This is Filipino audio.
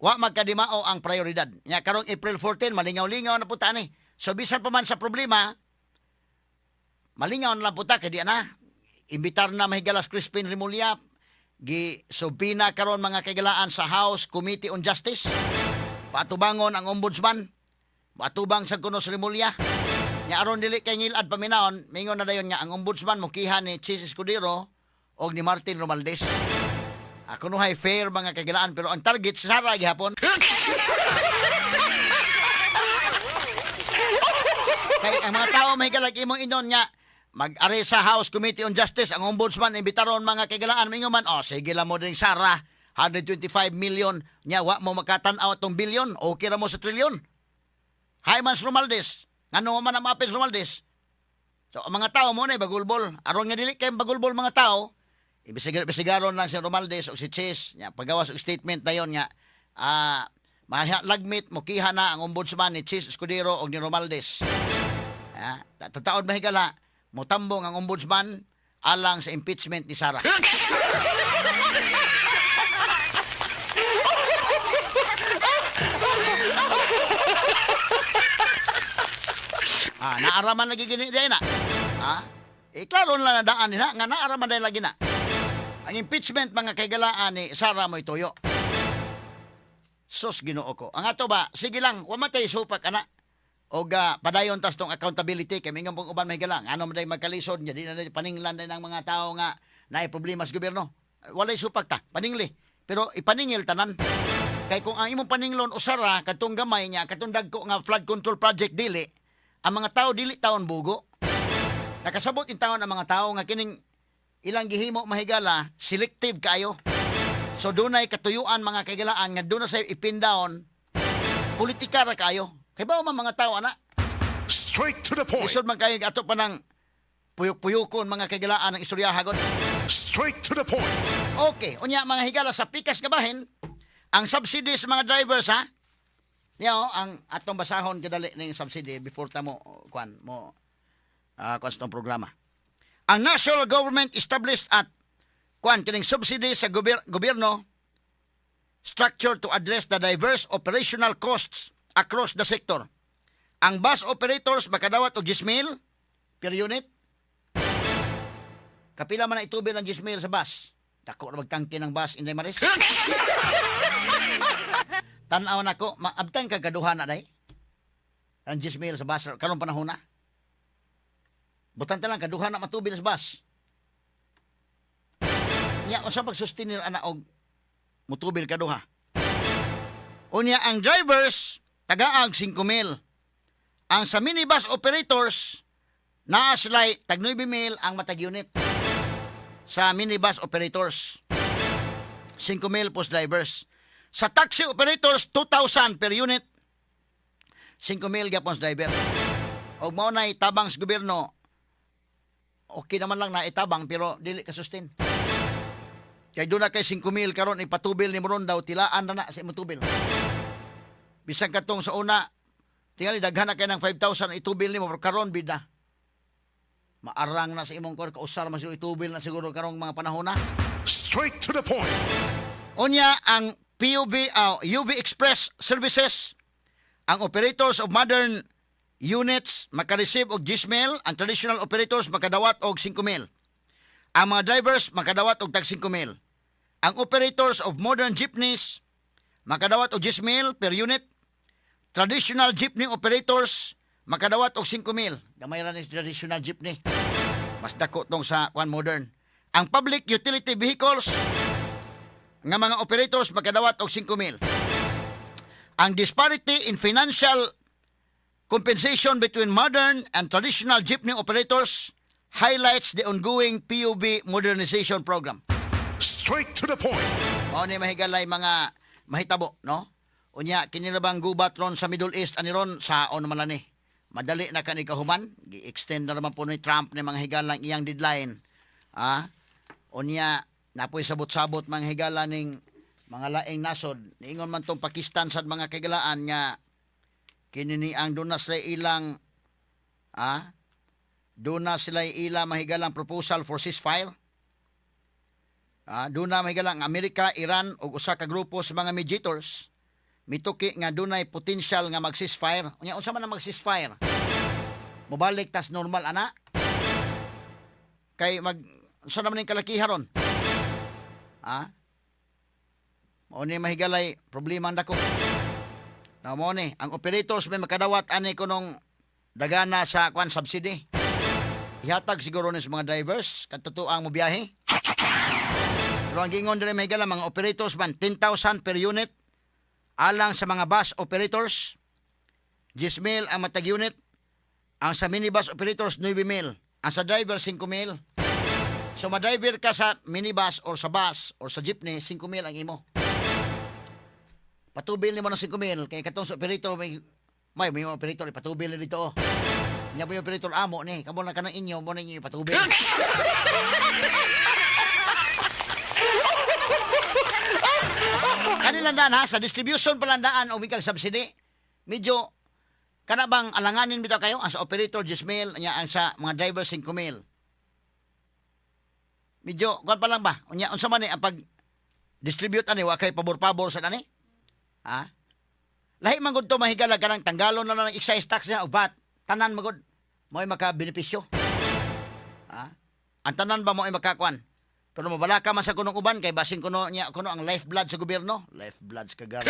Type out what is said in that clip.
wa magkadimao ang prioridad. Nya karong April 14 malingaw-lingaw na puta ni. So bisan pa man sa problema, malingaw na lang puta kay di na. Imbitar na mahigalas Crispin Remulla, gi subpina karon mga kagalaan sa House Committee on Justice. Patubangon ang ombudsman. Patubang sa kuno Remulla. Nya aron dili kay ngilad paminaon, mingon na dayon nga ang ombudsman mokihan ni Chis Escudero o ni Martin Romualdez. Ako no hay fair mga kagalaan pero ang target si Sara gihapon. Kay ang mga tao may galag imong inon nga mag-ari sa House Committee on Justice ang ombudsman imbitaron mga kagalaan mingon man sige la mo ding Sara 125 million nya wa mo makatan-aw tong bilyon okay ra mo sa trilyon. Hay Mans Romualdez ngano man ang mapil Romualdez. So ang mga tao mo na bagulbol aron nga dili kay bagulbol mga tao. Ibisigaron lang si Romualdez o si Chis nya pagawas og statement dayon nga lagmit mokiha na ang ombudsman ni Chis Escudero o ni Romualdez. Tataod mahigala motambong ang ombudsman alang sa impeachment ni Sara. Naaraman lagi gini day na. Klaro lang na daan nila nga naaraman day lagi na. Ang impeachment mga kaigalaan ni Sara mo ituyo. Sus Ginoo ko. Ang ato ba, sige lang, wa matay supak ana. O padayon tas tong accountability kay mingon pong uban mahigalang. Ano man day magkalisod nya di na paninglan day ng mga tao nga naay problema sa gobyerno. Walay supak ta, paningli. Pero ipaningil tanan. Kay kung ang imong paninglon usara katong gamay niya, katong dagko nga flood control project dili, ang mga tao dili taon bugo. Nakasabot in taon ang mga tao nga kining ilang gihimo mahigala, selective kayo. So dunay katuyuan mga kaigalaan nga doon na sa ipindawon, politika ra kayo. Kay ba man mga tao ana? Straight to the point. Isod man kayo ato pa ng puyok-puyokon mga kaigalaan ng istoryahagon. Straight to the point. Okay, unya mga higala sa pikas nga bahin, ang subsidy sa mga drivers ha. Ang atong basahon kadali ning subsidy before ta mo kuan sa programa. Ang national government established at kining subsidy sa gobyerno structure to address the diverse operational costs across the sector. Ang bus operators makadawat og 10,000 per unit. Kapila man na itubil ang 10,000 sa bus. Dako ra magtangke ng bus Inday Maris. Tan-aw nako, maabtan ka gaduhan na day. Ang 10,000 sa bus karon panahon na. Butan lang kaduhan na matubil sa bus. Nya unsa pagsustinir ana og mutubil kaduha. Unya ang drivers tagaag 5,000. Ang sa minibus operators naa sila'y tag 9,000 ang matag unit. Sa minibus operators 5,000 plus drivers. Sa taxi operators 2,000 per unit. 5,000 gyapon sa driver. Og mao nay tabang sa gobyerno okay naman lang na itabang pero dili ka sustain. Kay doon na kay 5,000 karon ipatubil ni Moron daw tilaan na sa imong tubil. Bisan katong sa una tingali daghan na kay ng 5,000 itubil nimo karon bida. Maarang na sa imong kausar man siguro itubil na siguro karong mga panahon na. Straight to the point. Unya ang UV Express Services, ang operators of modern units makareceive og 10,000, ang traditional operators makadawat og 5,000. Ang mga drivers makadawat og tag 5,000. Ang operators of modern jeepneys makadawat og 10,000 per unit. Traditional jeepney operators makadawat og 5,000. Gamay ra ni traditional jeepney. Mas dako tong sa modern. Ang public utility vehicles nga mga operators makadawat og 5,000. Ang disparity in financial compensation between modern and traditional jeepney operators highlights the ongoing PUV modernization program. Straight to the point. Mao ni mahigalay mga mahitabo, no? Unya kinilabang gubatron sa Middle East aniron sa naman ni. Madali na kani kahuman, gi-extend na naman po ni Trump ni mga higalang iyang deadline. Unya napoy sabot-sabot mga higala ning mga laing nasod. Niingon man tong Pakistan sad mga kagalaan nga kinini ang doon na sila ilang doon na sila ilang mahigalang proposal for ceasefire. Doon na mahigalang Amerika, Iran o usa ka grupo sa mga mediators mituki nga dunay potential nga mag-ceasefire. Unya unsa man ang mag-ceasefire? Mobalik tas normal ana. Kay unsa naman ning kalakiha ron? Ha? Mao ni mahigalay problema dako. Na mo ni ang operators may makadawat ani kunong dagana sa kwan subsidy. Ihatag siguro ni sa mga drivers katutuang mo biyahe. Pero ang gingon diri mahigala mga operators man 10,000 per unit alang sa mga bus operators. 10,000 ang matag unit. Ang sa minibus operators 9,000. Ang sa driver 5,000. So ma-driver ka sa minibus or sa bus or sa jeepney 5,000 ang imo. Patubil nimo ng 5,000 kay katong sa operator may operator ipatubil na dito. Nya po yung operator amo ni kamo na kanang inyo mo na inyo ipatubil. Kanilandaan ha sa distribution palandaan o mikal subsidy. Medyo kana bang alanganin bitaw kayo ang sa operator 10,000 nya ang sa mga driver 5,000. Medyo kuan pa lang ba? Unya unsa man ni ang pag distribute ani wa kay pabor-pabor sa ani? Ha? Lahi man gud to mahigala kanang tanggalon na lang excise tax niya og VAT. Tanan magod mo'y maka-benepisyo. Ha? Ang tanan ba mo'y makakuan? Pero mabala ka man sa kunong uban kay basing kuno niya kuno ang lifeblood sa gobyerno. Lifeblood sa kagara.